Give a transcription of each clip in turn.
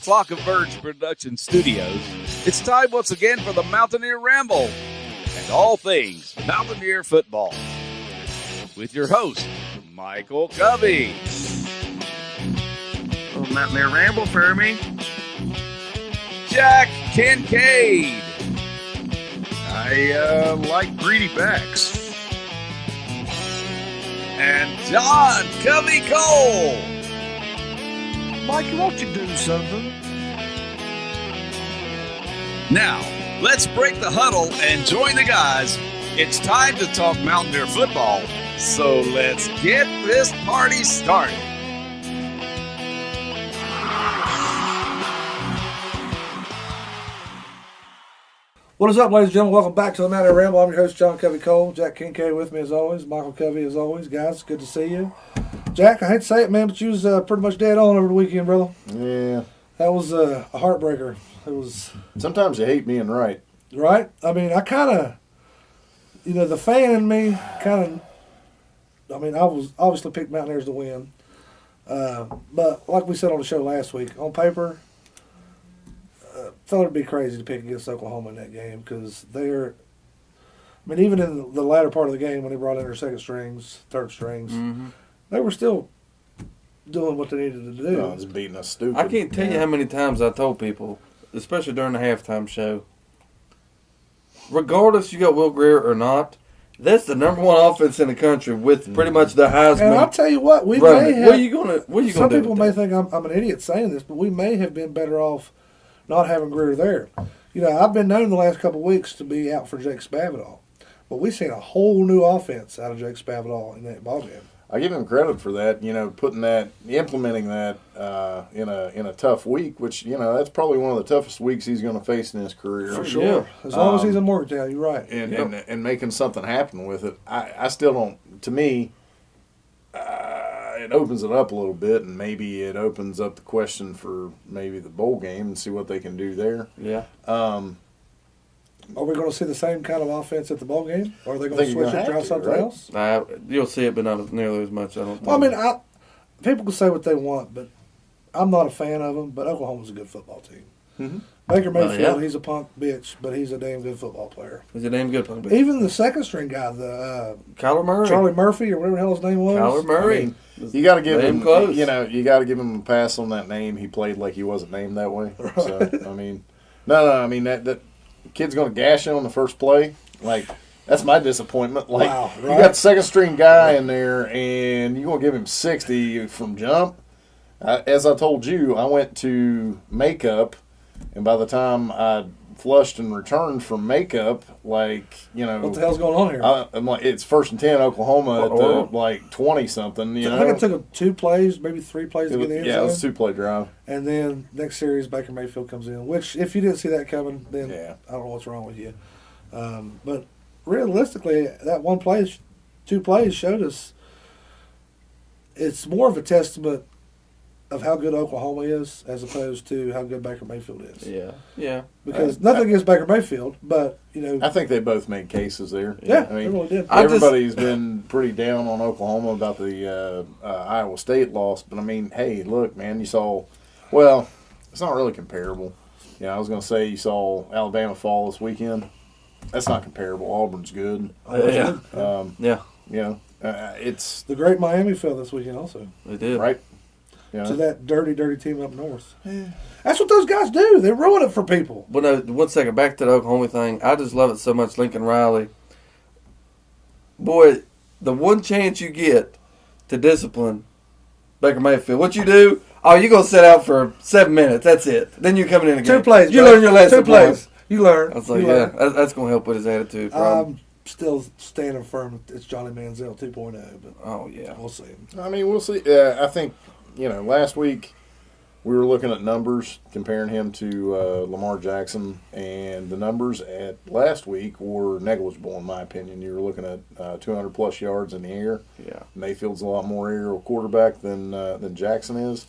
Flock of Birds Production Studios, it's time once again for the Mountaineer Ramble and all things Mountaineer football. With your host, Michael Covey. Oh, Mountaineer Ramble for me. Jack Kincaid. I like greedy backs. And John Covey Cole. Mikey, won't you do something? Now, let's break the huddle and join the guys. It's time to talk Mountaineer football. So let's get this party started. What is up, ladies and gentlemen? Welcome back to the Mountaineer Ramble. I'm your host, John Covey Cole. Jack Kincaid with me as always. Michael Covey as always. Guys, good to see you. Jack, I hate to say it, man, but you was pretty much dead on over the weekend, brother. Yeah. That was a heartbreaker. It was. Sometimes you hate being right. Right? I mean, I kind of, the fan in me kind of, I was obviously picked Mountaineers to win. But like we said on the show last week, on paper, thought it'd be crazy to pick against Oklahoma in that game because even in the latter part of the game when they brought in their second strings, third strings, they were still doing what they needed to do. No, it's beating us stupid. I can't tell you how many times I told people, especially during the halftime show, regardless you got Will Greer or not, that's the number one offense in the country with pretty much the Heisman. And I'll tell you what, we running. may have. What are you gonna some do people may think I'm an idiot saying this, but we may have been better off not having Greer there. I've been known the last couple of weeks to be out for Jake Spavital, but we've seen a whole new offense out of Jake Spavital in that ballgame. I give him credit for that, implementing that in a tough week, which, that's probably one of the toughest weeks he's going to face in his career. For sure. Yeah. As long as he's in Morgantown, you're right. And making something happen with it. I still don't, to me, it opens it up a little bit, and maybe it opens up the question for maybe the bowl game and see what they can do there. Yeah. Are we going to see the same kind of offense at the bowl game? Or are they going to switch and try something else? You'll see it, but not nearly as much, I don't think. Well, people can say what they want, but I'm not a fan of them, but Oklahoma's a good football team. Mm-hmm. Baker Mayfield, yeah. He's a punk bitch, but he's a damn good football player. He's a damn good player. Even the second string guy, the Kyler Murray. Charlie Murphy, or whatever the hell his name was. Kyler Murray. You got to give him, close. you got to give him a pass on that name. He played like he wasn't named that way. Right. So, that kid's going to gash him on the first play. Like, that's my disappointment. Like, wow, right? You got the second string guy in there, and you're going to give him 60 from jump. As I told you, I went to makeup, and by the time I flushed and returned from makeup, what the hell's going on here? I'm like, it's 1st and 10 Oklahoma at the 20-something. I think it took him 2 plays, maybe 3 plays to get in. Yeah, it was a 2-play drive. And then next series, Baker Mayfield comes in, which if you didn't see that coming, then I don't know what's wrong with you. But realistically, that 2 plays showed us it's more of a testament of how good Oklahoma is as opposed to how good Baker Mayfield is. Yeah. Because nothing against Baker Mayfield, but, I think they both made cases there. Yeah, they really did. Everybody's been pretty down on Oklahoma about the Iowa State loss, but, hey, look, man, you saw – well, it's not really comparable. I was going to say you saw Alabama fall this weekend. That's not comparable. Auburn's good. It's the great Miami fell this weekend also. They did. Right? To that dirty, dirty team up north. Yeah. That's what those guys do. They ruin it for people. But no, 1 second, back to the Oklahoma thing. I just love it so much, Lincoln Riley. Boy, the one chance you get to discipline Baker Mayfield, what you do, you're going to sit out for 7 minutes. That's it. Then you're coming in again. 2 plays. You learn your lesson. 2 plays. You learn. I was like, that's going to help with his attitude problem. I'm still standing firm. It's Johnny Manziel 2.0. But we'll see. We'll see. I think, last week we were looking at numbers, comparing him to Lamar Jackson, and the numbers at last week were negligible in my opinion. You were looking at 200-plus yards in the air. Yeah. Mayfield's a lot more aerial quarterback than Jackson is.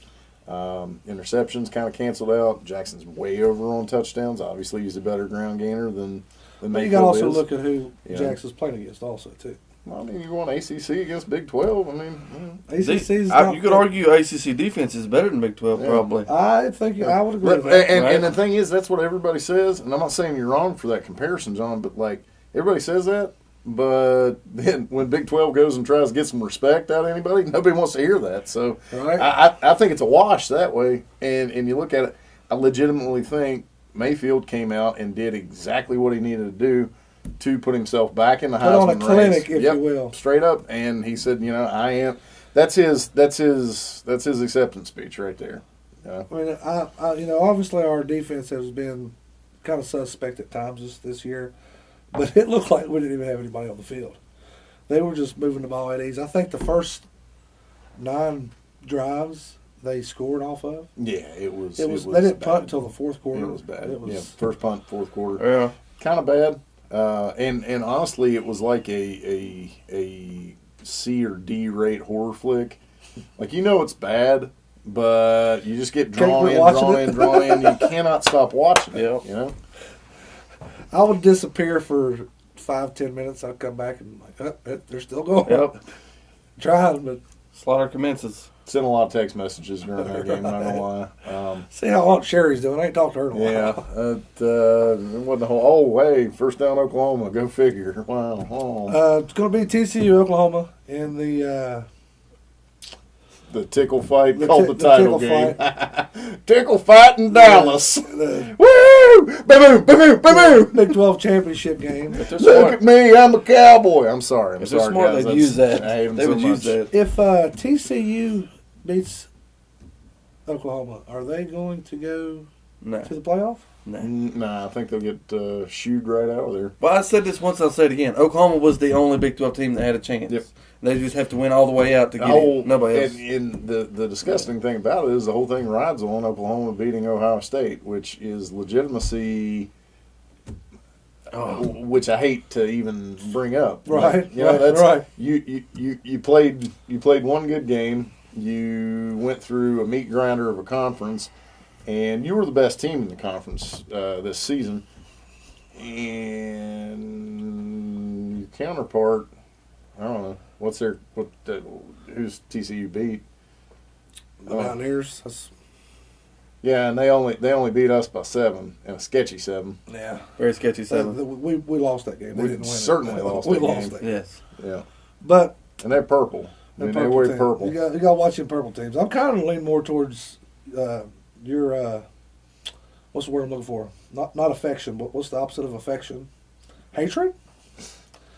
Interceptions kind of canceled out. Jackson's way over on touchdowns. Obviously, he's a better ground gainer than Mayfield is. You got to also look at who Jackson's playing against also, too. Well, I mean, you want ACC against Big 12. I mean, ACC's you could argue ACC defense is better than Big 12, probably. I think I would agree with that. And the thing is, that's what everybody says. And I'm not saying you're wrong for that comparison, John, but, like, everybody says that. But then when Big 12 goes and tries to get some respect out of anybody, nobody wants to hear that. So I think it's a wash that way. And you look at it, I legitimately think Mayfield came out and did exactly what he needed to do to put himself back in the Heisman race. Put on a clinic, if you will. Straight up. And he said, I am. That's his acceptance speech right there. Yeah. I mean, obviously our defense has been kind of suspect at times this year, but it looked like we didn't even have anybody on the field. They were just moving the ball at ease. I think the first 9 drives they scored off of. Yeah, it was. They didn't punt until the fourth quarter. It was bad. First punt, fourth quarter. Yeah, kind of bad. And honestly, it was like a C or D rate horror flick. Like, it's bad, but you just get drawn in. You cannot stop watching it. I would disappear for 5-10 minutes. I'd come back and they're still going. Yep. Trying, but slaughter commences. Sent a lot of text messages during that game. Not gonna lie. See how Aunt Sherry's doing. I ain't talked to her in a while. Yeah, it wasn't the whole. Oh, hey, first down Oklahoma. Go figure. Wow. It's going to be TCU Oklahoma in the tickle fight called the title game. Tickle fight in Dallas. Woo! Boom! Boom! Boom! Big 12 championship game. Look at me, I'm a cowboy. I'm sorry. I'm sorry, smart, guys. they'd use that. They would use that. If TCU beats Oklahoma, are they going to go to the playoff? Nah, I think they'll get shooed right out of there. Well, I said this once, I'll say it again. Oklahoma was the only Big 12 team that had a chance. Yep. They just have to win all the way out to get it. Nobody else. And the disgusting thing about it is the whole thing rides on Oklahoma beating Ohio State, which is legitimacy, which I hate to even bring up. Right. That's right. You played one good game. You went through a meat grinder of a conference, and you were the best team in the conference this season. And your counterpart, I don't know. Who's TCU beat? The Mountaineers. Yeah, and they only beat us by 7, and a sketchy 7. Yeah, very sketchy 7. We lost that game. They didn't win. Certainly lost. We lost that game. Yes. Yeah. But they're purple. They wear purple. You got to watch them purple teams. I'm kind of leaning more towards your what's the word I'm looking for? Not affection, but what's the opposite of affection? Hatred.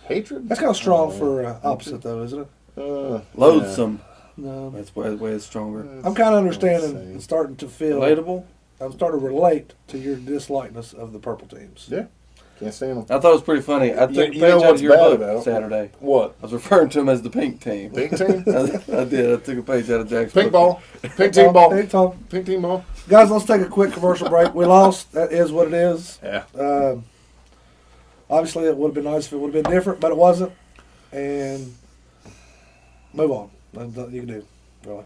Hatred? That's kind of strong for opposite, though, isn't it? Loathsome. No. That's way it's stronger. I'm kind of understanding and starting to feel. Relatable? I'm starting to relate to your dislikeness of the purple teams. Yeah. Can't stand them. I thought it was pretty funny. I took a page out of your book Saturday. What? I was referring to them as the pink team. Pink team? I did. I took a page out of Jack's Pink book. ball. Pink team ball. Pink team ball. Guys, let's take a quick commercial break. We lost. That is what it is. Yeah. Obviously, it would have been nice if it would have been different, but it wasn't. And move on. That's nothing you can do, really.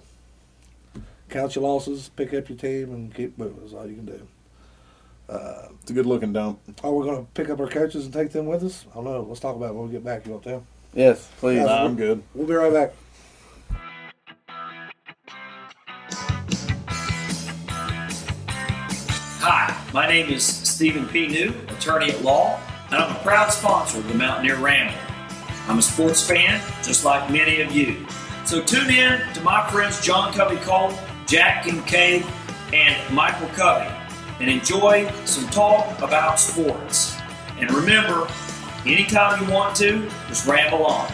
Count your losses, pick up your team, and keep moving. That's all you can do. It's a good-looking dump. Are we going to pick up our coaches and take them with us? I don't know. Let's talk about it when we get back. You want to? Yes, please. I'm good. We'll be right back. Hi, my name is Stephen P. New, attorney at law, and I'm a proud sponsor of the Mountaineer Ramble. I'm a sports fan, just like many of you. So tune in to my friends John Covey-Cole, Jack Kincaid, and Michael Covey, and enjoy some talk about sports. And remember, anytime you want to, just ramble on.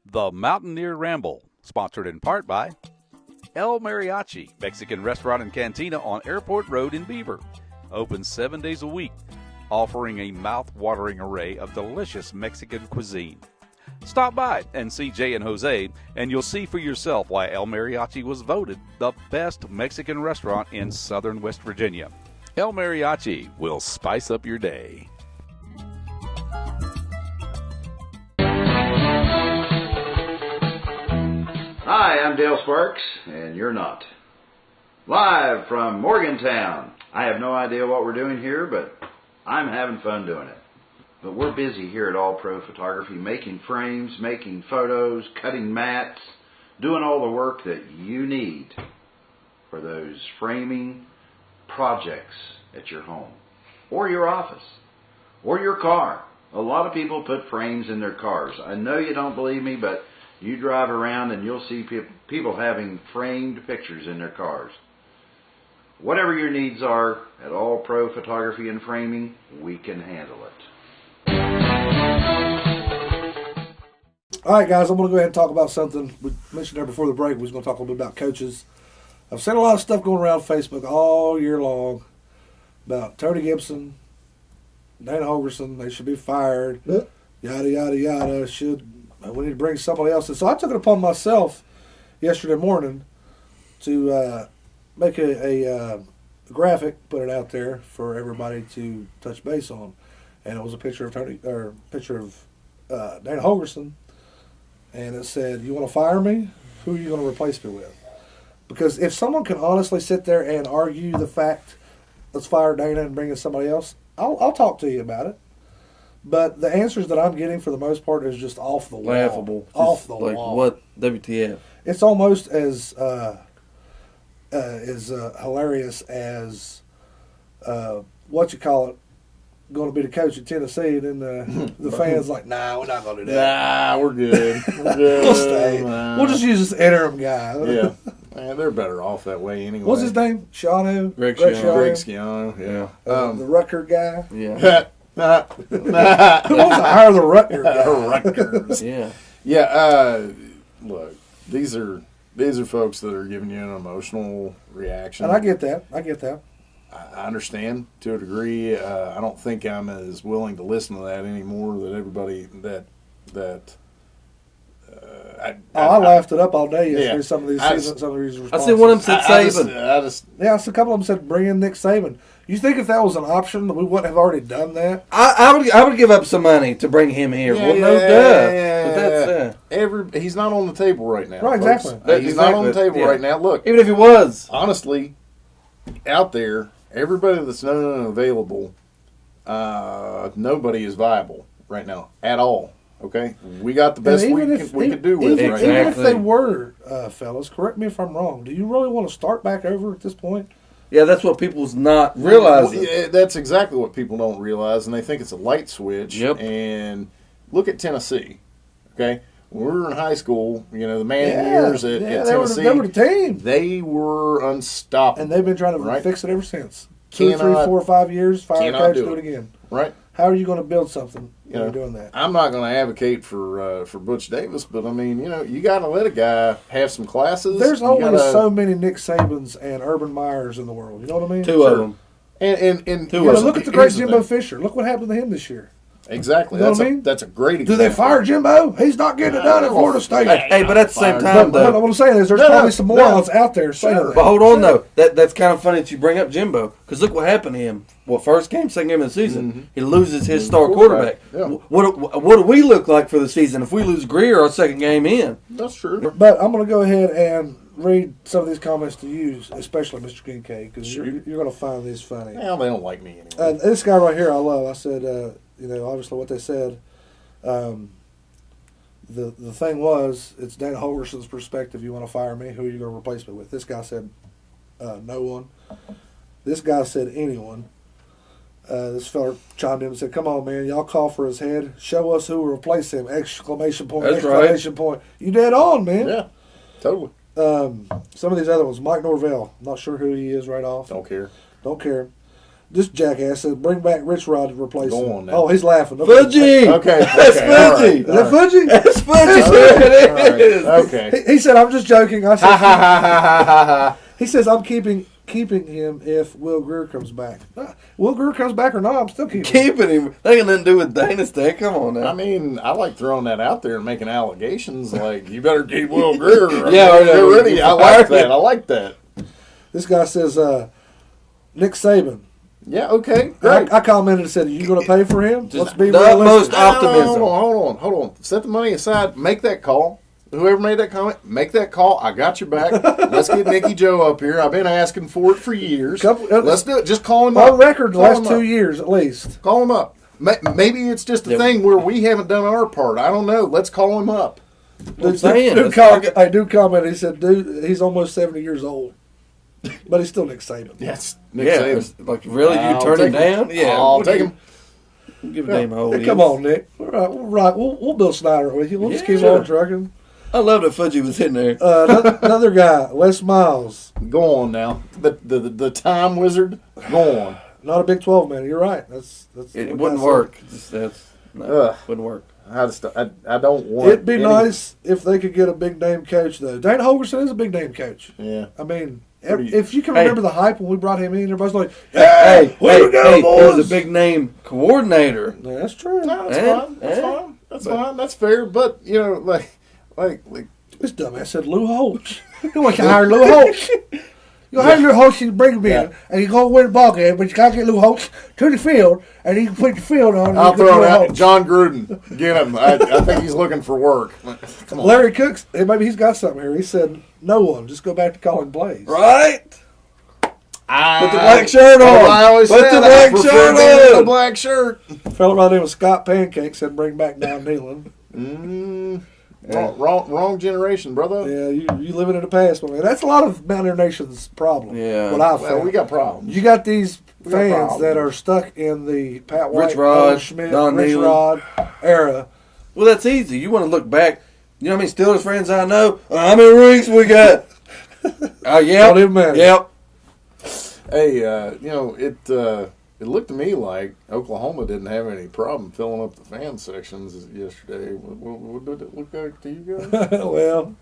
The Mountaineer Ramble, sponsored in part by El Mariachi, Mexican restaurant and cantina on Airport Road in Beaver. Open 7 days a week, offering a mouth-watering array of delicious Mexican cuisine. Stop by and see Jay and Jose, and you'll see for yourself why El Mariachi was voted the best Mexican restaurant in southern West Virginia. El Mariachi will spice up your day. Hi, I'm Dale Sparks, and you're not. Live from Morgantown. I have no idea what we're doing here, but I'm having fun doing it. But we're busy here at All Pro Photography making frames, making photos, cutting mats, doing all the work that you need for those framing projects at your home or your office or your car. A lot of people put frames in their cars. I know you don't believe me, but you drive around and you'll see people having framed pictures in their cars. Whatever your needs are at All Pro Photography and Framing, we can handle it. All right, guys, I'm going to go ahead and talk about something we mentioned there before the break. We was going to talk a little bit about coaches. I've seen a lot of stuff going around Facebook all year long about Tony Gibson, Dana Holgerson. They should be fired. Yada, yada, yada. We need to bring somebody else in. So I took it upon myself yesterday morning to make a graphic, put it out there for everybody to touch base on. And it was a picture of Dana Holgerson. And it said, "You want to fire me? Who are you going to replace me with?" Because if someone can honestly sit there and argue the fact, let's fire Dana and bring in somebody else, I'll talk to you about it. But the answers that I'm getting for the most part is just off the wall. Laughable. Off the like, wall. what? WTF? It's almost as hilarious as going to be the coach at Tennessee, and then the fans like, nah, we're not going to do that. Nah, we're good. We're good. We'll stay. We'll just use this interim guy. Yeah. Man, they're better off that way anyway. What's his name? Schiano? Greg Schiano, yeah. The Rutger guy? Yeah. Who wants to hire the Rutger guy? Rutgers. Yeah. Yeah, look, these are folks that are giving you an emotional reaction. And I get that. I understand to a degree. I don't think I'm as willing to listen to that anymore. That everybody I laughed it up all day yesterday. Yeah. Some of these responses. I see one of them said Saban. Yeah, so a couple of them said bring in Nick Saban. You think if that was an option, that we wouldn't have already done that? I would give up some money to bring him here. Yeah, well, no duh. But that's he's not on the table right now. Right, folks. exactly. He's not on the table right now. Look, even if he was, honestly, out there, everybody that's known and available, nobody is viable right now at all. Okay, we got the best we could do with it right now. Even if they were, fellas, correct me if I'm wrong. Do you really want to start back over at this point? Yeah, that's what people's not realizing. Well, yeah, that's exactly what people don't realize, and they think it's a light switch. Yep. And look at Tennessee. Okay, when we were in high school, the Mountaineers at Tennessee, they were the team. They were unstoppable, and they've been trying to fix it ever since. 2, 3, 4, 5 years, fire a coach, do it again. Right? How are you going to build something when you're doing that? I'm not going to advocate for Butch Davis, but I mean, you got to let a guy have some classes. There's only so many Nick Sabans and Urban Meyers in the world. You know what I mean? Two of them. And look at the great Jimbo Fisher. Look what happened to him this year. Exactly. You know what I mean? That's a great example. Do they fire Jimbo? He's not getting it done at Florida State. Hey, but at the same time, though. What I'm saying is there's probably some morons out there saying that. But hold on, though. That's kind of funny that you bring up Jimbo. Because look what happened to him. First game, second game of the season, he loses his star quarterback. Yeah. What do we look like for the season if we lose Greer our second game in? That's true. But I'm going to go ahead and read some of these comments to you, especially Mr. Kincaid, because you're going to find these funny. Well, they don't like me anyway. This guy right here I love. I said, obviously what they said, the thing was, it's Dana Holgerson's perspective. You want to fire me? Who are you going to replace me with? This guy said, no one. This guy said, anyone. This fella chimed in and said, come on, man, y'all call for his head. Show us who will replace him! Exclamation point, That's exclamation point. You dead on, man. Yeah, totally. Some of these other ones, Mike Norvell, not sure who he is right off. Don't care. This jackass said, bring back Rich Rod to replace him. On now. Oh, he's laughing. Fuji! Okay. That's Fuji! Is that Fuji? That's Fuji! It is. Okay. He said, I'm just joking. I said, Ha ha ha ha ha ha. he says, I'm keeping him if Will Greer comes back. Will Greer comes back or not, I'm still Keeping him. That got nothing to do with Dana's thing. Come on now. I mean, I like throwing that out there and making allegations like, you better keep Will Greer. Yeah, get ready. I like that. This guy says, Nick Saban. Yeah, okay, great. I commented and said, are you going to pay for him? Just Let's be the realistic. utmost optimism. Hold on. Set the money aside. Make that call. Whoever made that comment, make that call. I got your back. Let's get Nicky Joe up here. I've been asking for it for years. Let's do it. Just call him up. On record, the last 2 years at least. Call him up. Maybe it's just a thing where we haven't done our part. I don't know. Let's call him up. Dude comment. He said, "Dude, he's almost 70 years old, but he's still Nick Saban." Yes, Nick Saban. Like really, you turn him down? Yeah, I'll take him. Give a damn how old he is. Come on, Nick. We'll Bill Snyder with you. We'll just keep on trucking. I love that Fudgy was hitting there. Another guy, Les Miles. Go on now. The time wizard. Go on. Not a Big 12 man. You're right. It wouldn't work. Wouldn't work. I don't want. It'd be nice if they could get a big name coach though. Dana Holgorsen is a big name coach. Yeah. I mean, if you can remember the hype when we brought him in, everybody's like, boys. There's a big name coordinator. Yeah, that's true. No, that's fine. That's fine. That's fair. But you know, like this dumbass said Lou Holtz. You want to hire Lou Holtz? You hire Lou Holtz, you bring him in, and you go win the ball game, but you got to get Lou Holtz to the field, and he can put the field on. I'll throw it out. John Gruden, get him. I think he's looking for work. Come on. Larry Cooks, maybe he's got something here. He said, "No one, just go back to calling plays." Right. Put the black shirt on. I always Put said the black shirt on. The black shirt. A fellow by the name of Scott Pancake said, "Bring back Don Nealon." Wrong generation, brother. Yeah, you living in the past, man. That's a lot of Mountaineer Nation's problem. Yeah. What I've found. We got problems. You got these fans that are stuck in the Pat White, Rich Rod, Owen Schmidt, Don Rich Nealon. Rod era. Well, that's easy. You want to look back. You know how many Steelers friends I know? How many rings we got? Yeah. Don't even matter. Yep. Hey, it looked to me like Oklahoma didn't have any problem filling up the fan sections yesterday. What did it look like to you guys? Well,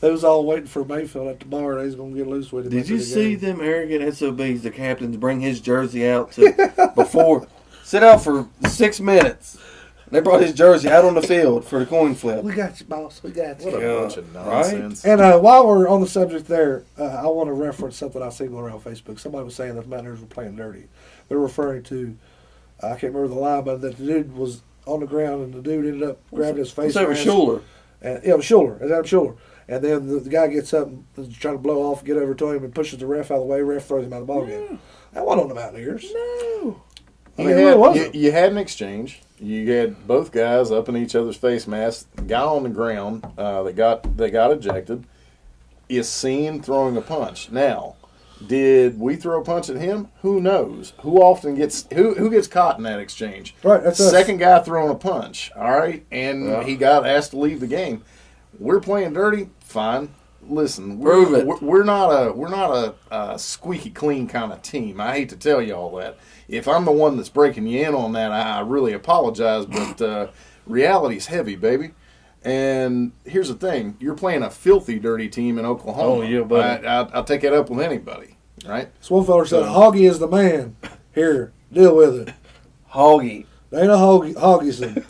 they was all waiting for Mayfield at the bar. They was going to get loose with him. Did you see them arrogant SOBs, the captains, bring his jersey out to before, sit out for 6 minutes. They brought his jersey out on the field for the coin flip. We got you, boss. We got you. What a bunch of nonsense. And while we're on the subject there, I want to reference something I seen going around Facebook. Somebody was saying that the Mountaineers were playing dirty. They're referring to, I can't remember the line, but that the dude was on the ground and the dude ended up grabbing his face. It was Schuler. And, yeah, it was Schuler. It was Adam Schuler. And then the guy gets up and is trying to blow off, get over to him, and pushes the ref out of the way. Ref throws him out of the ball game. That wasn't on the Mountaineers. No. You had an exchange. You had both guys up in each other's face masks. Guy on the ground that got ejected is seen throwing a punch. Now, did we throw a punch at him? Who knows? Who gets caught in that exchange? Right, that's us. Second guy throwing a punch. All right, and he got asked to leave the game. We're playing dirty. Fine. Listen, we're not a squeaky clean kind of team. I hate to tell you all that. If I'm the one that's breaking you in on that, I really apologize. But reality's heavy, baby. And here's the thing: you're playing a filthy, dirty team in Oklahoma. Oh yeah, buddy. I'll take that up with anybody, right? This one fella said, "Hoggy is the man." Here, deal with it. Hoggy. They ain't a Hoggyson.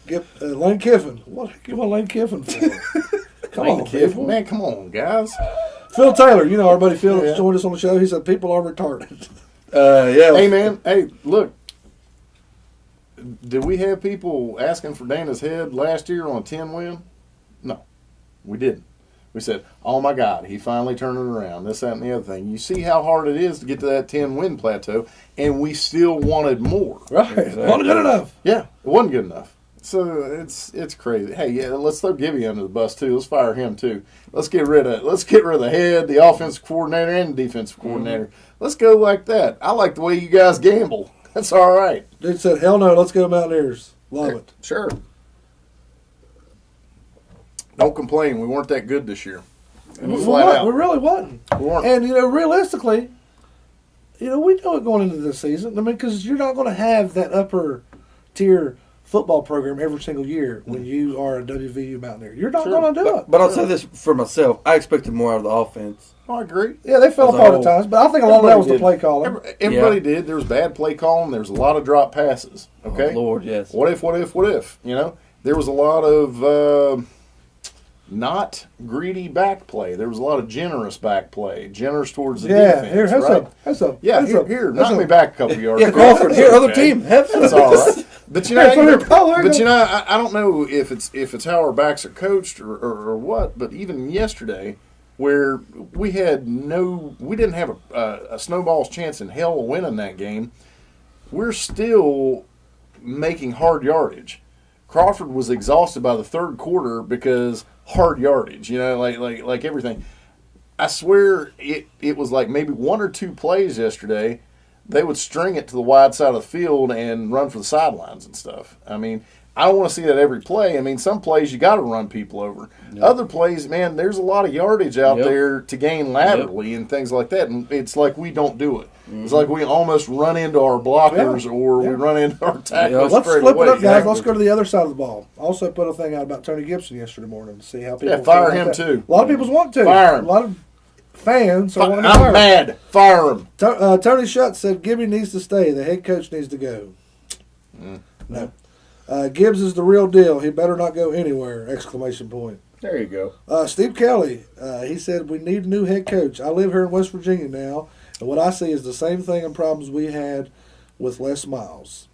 Get Lane Kiffin. What you want Lane Kiffin for? Come on, people. Man, come on, guys. Phil Taylor, you know our buddy Phil joined us on the show. He said people are retarded. Yeah. Hey, man. Hey, look. Did we have people asking for Dana's head last year on a 10 win? No, we didn't. We said, oh, my God, he finally turned it around, this, that, and the other thing. You see how hard it is to get to that 10-win plateau, and we still wanted more. Right. Exactly. Wasn't good enough. Yeah, it wasn't good enough. So it's crazy. Hey, yeah, let's throw Gibby under the bus too. Let's fire him too. Let's get rid of the head, the offensive coordinator, and the defensive coordinator. Let's go like that. I like the way you guys gamble. That's all right. Dude said, "Hell no, let's go Mountaineers." Love it. Sure. Don't complain. We weren't that good this year. We really wasn't. We weren't. And realistically, we know it going into this season. I mean, because you're not going to have that upper tier football program every single year when you are a WVU Mountaineer. You're not going to do it. But I'll say this for myself. I expected more out of the offense. I agree. Yeah, they fell apart at times, but I think a lot of that was the play calling. Everybody did. There was bad play calling. There was a lot of drop passes. Okay? Oh, Lord, yes. What if? There was a lot of not greedy back play. There was a lot of generous back play. Generous towards the defense. Here, knock me back a couple yards. Yeah, Crawford. Here, other team. That's all right. But I don't know if it's how our backs are coached or what. But even yesterday, where we didn't have a snowball's chance in hell of winning that game. we're still making hard yardage. Crawford was exhausted by the third quarter because hard yardage, like everything. I swear it was like maybe one or two plays yesterday. They would string it to the wide side of the field and run for the sidelines and stuff. I mean, I don't want to see that every play. I mean, some plays you got to run people over. Yep. Other plays, man, there's a lot of yardage out there to gain laterally and things like that. And it's like we don't do it. Mm-hmm. It's like we almost run into our blockers or we run into our tacklers. Let's straight flip away. it up, guys. Let's go to the other side of the ball. Also put a thing out about Tony Gibson yesterday morning to see how people fire him too. A lot of people want to. Fire him. A lot of fans are wanting to fire I'm mad. Fire him. Tony Schutz said Gibby needs to stay. The head coach needs to go. No. Gibbs is the real deal. He better not go anywhere! ! There you go. Steve Kelly, he said, we need a new head coach. I live here in West Virginia now, and what I see is the same thing and problems we had with Les Miles.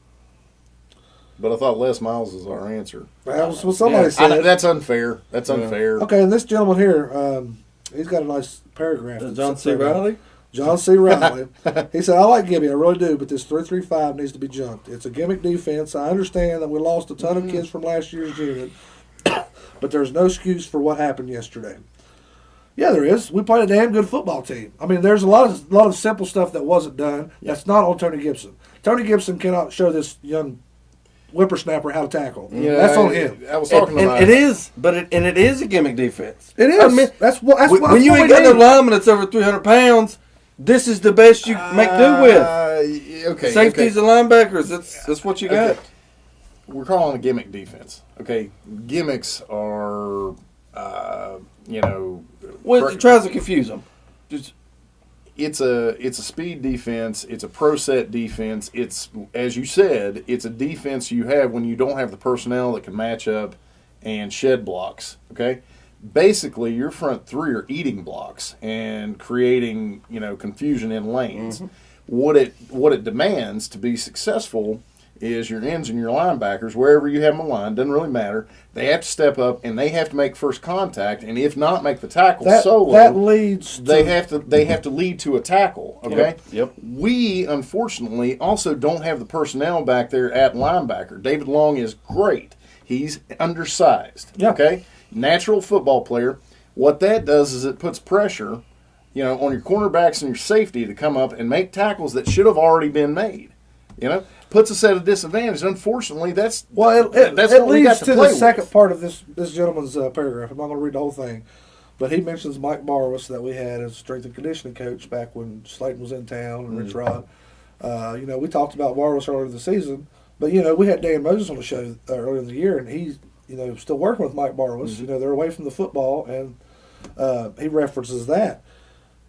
But I thought Les Miles was our answer. That was what somebody said. That's unfair. That's unfair. Okay, and this gentleman here, he's got a nice paragraph. John C. Riley? John C. Riley. He said, I like Gibby, I really do, but this 3-3-5 needs to be jumped. It's a gimmick defense. I understand that we lost a ton of kids from last year's unit, but there's no excuse for what happened yesterday. Yeah, there is. We played a damn good football team. I mean, there's a lot of simple stuff that wasn't done. That's not on Tony Gibson. Tony Gibson cannot show this young whippersnapper how to tackle. Yeah, that's on him. I was talking about it is, but it is a gimmick defense. It is. I mean, that's what when you ain't got no lineman that's over 300 pounds. This is the best you make do with. Okay. Safeties and linebackers. That's what you got. Okay. We're calling it a gimmick defense. Okay. Gimmicks are, Well, it tries to confuse them. It's a speed defense. It's a pro set defense. It's, as you said, it's a defense you have when you don't have the personnel that can match up and shed blocks. Okay. Basically, your front three are eating blocks and creating, confusion in lanes. Mm-hmm. What it demands to be successful is your ends and your linebackers, wherever you have them aligned, doesn't really matter. They have to step up and they have to make first contact, and if not, make the tackle solo. That leads. They have to lead to a tackle. Okay. Yep. We unfortunately also don't have the personnel back there at linebacker. David Long is great. He's undersized. Yeah. Okay. Natural football player. What that does is it puts pressure, on your cornerbacks and your safety to come up and make tackles that should have already been made. Puts us at a disadvantage. Unfortunately, that's it what we got leads to play the second with. part of this gentleman's paragraph. I'm not going to read the whole thing, but he mentions Mike Barwas that we had as strength and conditioning coach back when Slayton was in town and Rich Rod. We talked about Barwas earlier this season, but we had Dan Moses on the show earlier in the year, and he's still working with Mike Barwas. Mm-hmm. They're away from the football, and he references that.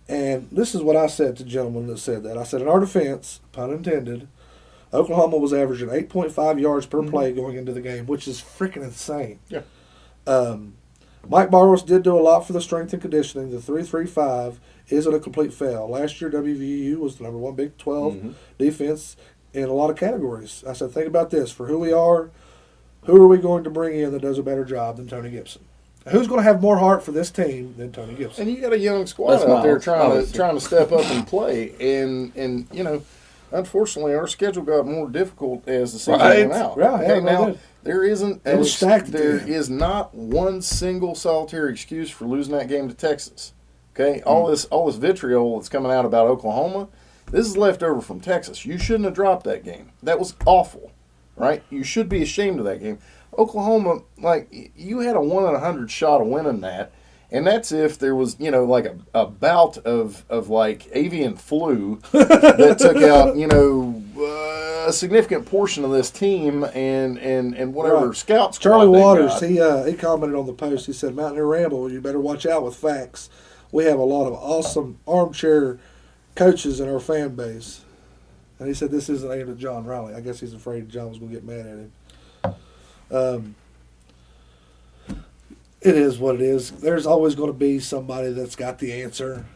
And this is what I said to the gentleman that said that. I said, in our defense, pun intended, Oklahoma was averaging 8.5 yards per play going into the game, which is freaking insane. Yeah. Mike Barwas did do a lot for the strength and conditioning. The 3-3-5 isn't a complete fail. Last year, WVU was the number one Big 12 defense in a lot of categories. I said, think about this. For who we are, who are we going to bring in that does a better job than Tony Gibson? Who's going to have more heart for this team than Tony Gibson? And you got a young squad out there trying to step up and play. And unfortunately, our schedule got more difficult as the season went out. Right. Now, there isn't. It was stacked. There is not one single solitary excuse for losing that game to Texas. Okay, all this vitriol that's coming out about Oklahoma, this is left over from Texas. You shouldn't have dropped that game. That was awful, right? You should be ashamed of that game. Oklahoma, you had a 1 in 100 shot of winning that. And that's if there was, a bout of avian flu that took out, a significant portion of this team and whatever scouts. Charlie Waters, he commented on the post. He said, Mountaineer Ramble, you better watch out with facts. We have a lot of awesome armchair coaches in our fan base. And he said this isn't aimed at John Riley. I guess he's afraid John was going to get mad at him. It is what it is. There's always going to be somebody that's got the answer.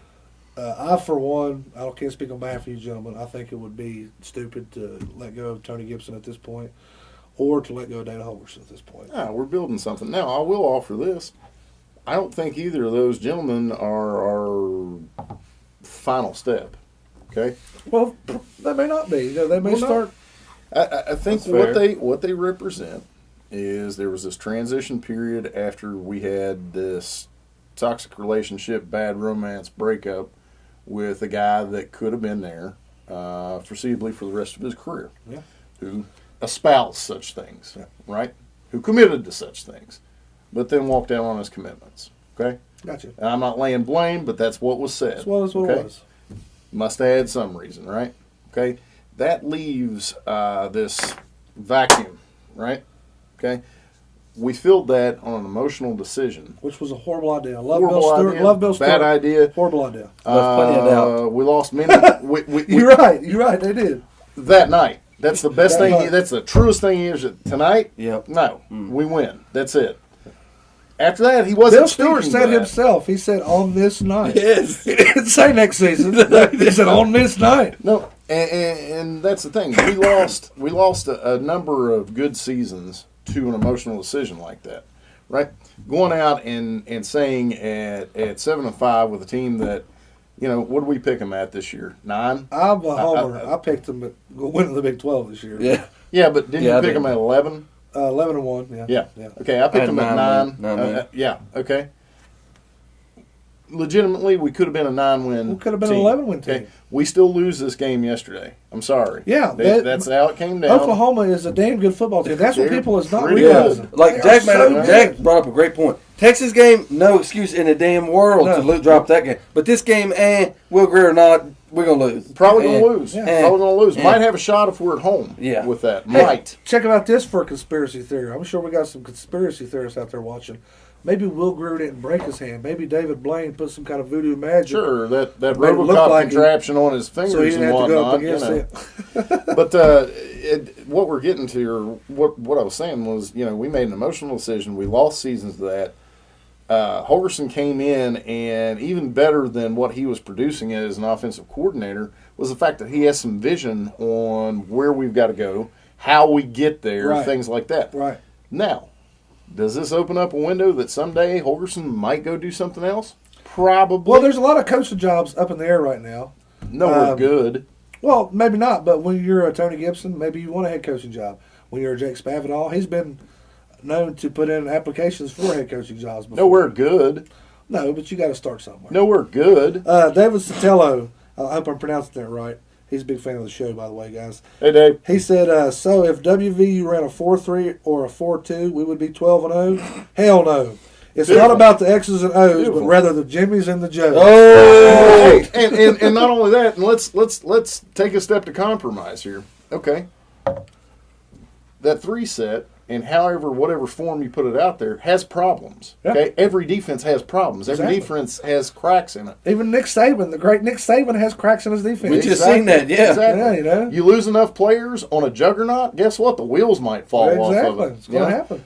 I, for one, can't speak on behalf of you gentlemen. I think it would be stupid to let go of Tony Gibson at this point or to let go of Dana Holgorsen at this point. Yeah, we're building something. Now, I will offer this. I don't think either of those gentlemen are final step. Okay? Well, they may not be. They may start I think That's what they represent is there was this transition period after we had this toxic relationship, bad romance breakup with a guy that could have been there foreseeably for the rest of his career, who espoused such things, right? Who committed to such things, but then walked out on his commitments. Okay, Gotcha. and I'm not laying blame, but that's what was said. That's what it was. Must have had some reason, right? Okay, that leaves this vacuum, right? Okay, we filled that on an emotional decision, Which was a horrible idea. Love Horrible Bill Stewart. idea. Love Bill Stewart. Bad idea. Horrible idea. Left plenty of doubt. We lost many. You're right. You're right. They did. That night. That's the best That thing. night. That's the truest thing he is. Tonight, Yep. no, we win. That's it. After that, he wasn't Bill Stewart speaking said to that. himself. He said on this night. Yes. He didn't say next season. He said on this night. No, and that's the thing. We lost a number of good seasons to an emotional decision like that, right? Going out and saying at 7-5 with a team that, what did we pick them at this year? 9. I'm a homer. I picked them at winning the Big 12 this year. Yeah. Yeah, but didn't Yeah, you I pick did. them at 11? 11-1. Yeah. Yeah. Okay, I picked had them at 9 9. win. Yeah. Okay. Legitimately, we could have been a 9-win. We could have been team. an 11-win Okay. team. We still lose this game yesterday. I'm sorry. Yeah, That's how it came down. Oklahoma is a damn good football team. That's what They're people is not pretty realizing. good. Like They are Jack so brought up a great point. Texas game, no excuse in the damn world No. to drop that game. But this game, Will Greer or not, we're gonna lose. Probably going to lose. Yeah. Probably going to lose. Yeah. Might have a shot if we're at home Yeah. with that. Hey, Might. check out this for a conspiracy theory. I'm sure we got some conspiracy theorists out there watching. Maybe Will Greer didn't break his hand. Maybe David Blaine put some kind of voodoo magic. Sure, that Made it look Robocop like contraption on his fingers So he didn't and have to go up whatnot. against it. But what we're getting to, or what I was saying was, we made an emotional decision. We lost seasons of that. Holgerson came in, and even better than what he was producing as an offensive coordinator was the fact that he has some vision on where we've got to go, how we get there, Right. things like that. Right. Now, does this open up a window that someday Holgerson might go do something else? Probably. Well, there's a lot of coaching jobs up in the air right now. Nowhere good. Well, maybe not, but when you're a Tony Gibson, maybe you want a head coaching job. When you're a Jake Spavital, he's been known to put in applications for head coaching jobs before. Nowhere good. No, but you got to start somewhere. Nowhere good. David Sotelo, I hope I'm pronouncing that right. He's a big fan of the show, by the way, guys. Hey, Dave. He said, so if WVU ran a 4-3 or a 4-2, we would be 12-0? Hell no. It's Beautiful. not about the X's and O's, Beautiful. but rather the Jimmys and the Joes. Oh, Hey, and not only that, and let's take a step to compromise here. Okay. That 3 set, and whatever form you put it out there, has problems. Yeah. Okay. Every defense has problems. Every Exactly. defense has cracks in it. Even Nick Saban, the great Nick Saban, has cracks in his defense. We just seen that, yeah. Exactly. Yeah, you know. You lose enough players on a juggernaut, guess what? The wheels might fall off of Exactly. it. It's going You to know? happen.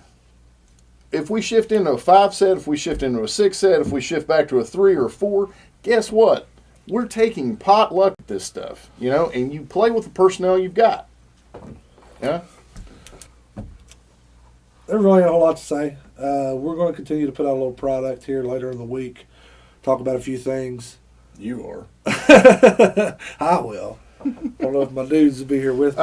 If we shift into a 5 set, if we shift into a 6 set, if we shift back to a 3 or 4, guess what? We're taking pot luck at this stuff, and you play with the personnel you've got. Yeah. There's really not a whole lot to say. We're going to continue to put out a little product here later in the week, talk about a few things. You are. I will. I don't know if my dudes will be here with me.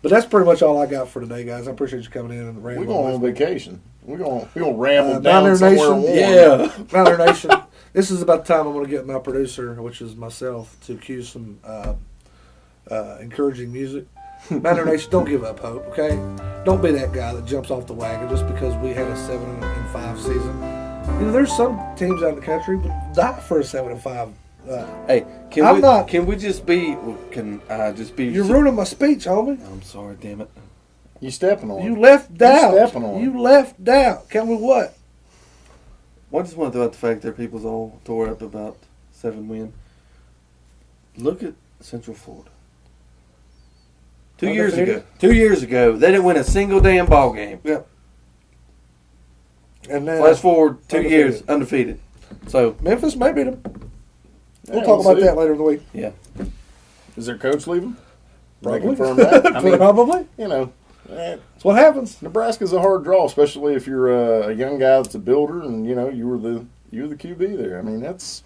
But that's pretty much all I got for today, guys. I appreciate you coming in and We're rambling. going on with me. vacation. We're going to ramble down Mountaineer somewhere Nation, warm. yeah. Mountaineer Nation. This is about the time I'm going to get my producer, which is myself, to cue some encouraging music. Mountaineer Nation, don't give up hope, okay? Don't be that guy that jumps off the wagon just because we had a 7-5 season. There's some teams out in the country that die for a 7-5. Hey, can we just be? Can I just be? You're ruining my speech, homie. I'm sorry, damn it. You stepping on You it. left doubt. stepping on it. You left doubt. Tell me what? Well, I just want to throw out the fact that people's all tore up about 7 win. Look at Central Florida. 2 years Undefeated? ago. 2 years ago, they didn't win a single damn ball game. Yep. And then Fast forward 2 undefeated. years, undefeated. So, Memphis may beat them. Yeah, We'll talk about see. that later in the week. yeah. Is their coach leaving? They Probably. confirm that? I mean, Probably. That's what happens. Nebraska's a hard draw, especially if you're a young guy that's a builder and you were the QB there. I mean, that's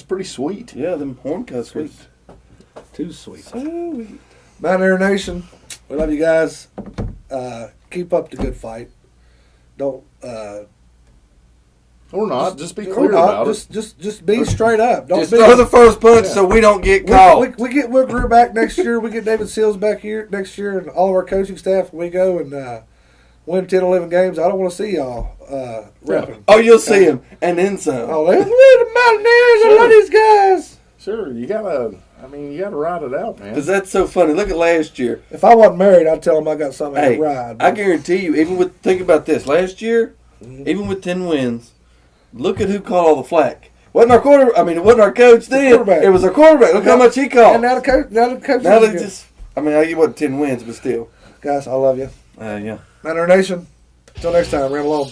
pretty sweet. Yeah, them horn cuts. Sweet. Too sweet. Sweet. Mountaineer Nation, We love you guys. Keep up the good fight. Don't. Or not. Just be clear about it. Just be straight up. Don't Just be, throw the first punch so we don't get caught. We get Will Greer back next year. We get David Seals back here next year, and all of our coaching staff. We go and win 10, 11 games. I don't want to see y'all repping. Oh, you'll see him, and then some. Oh, they're the Mountaineers. I love these guys. Sure, you gotta ride it out, man. Because that's so funny. Look at last year. If I wasn't married, I'd tell them I got something to ride. I guarantee you, think about this. Last year, even with 10 wins, look at who caught all the flack. It wasn't our coach then. It was our quarterback. Look how much he caught. And now the coach. He wasn't 10 wins, but still. Guys, I love you. Yeah. Mountaineer Nation. Until next time, ramble on.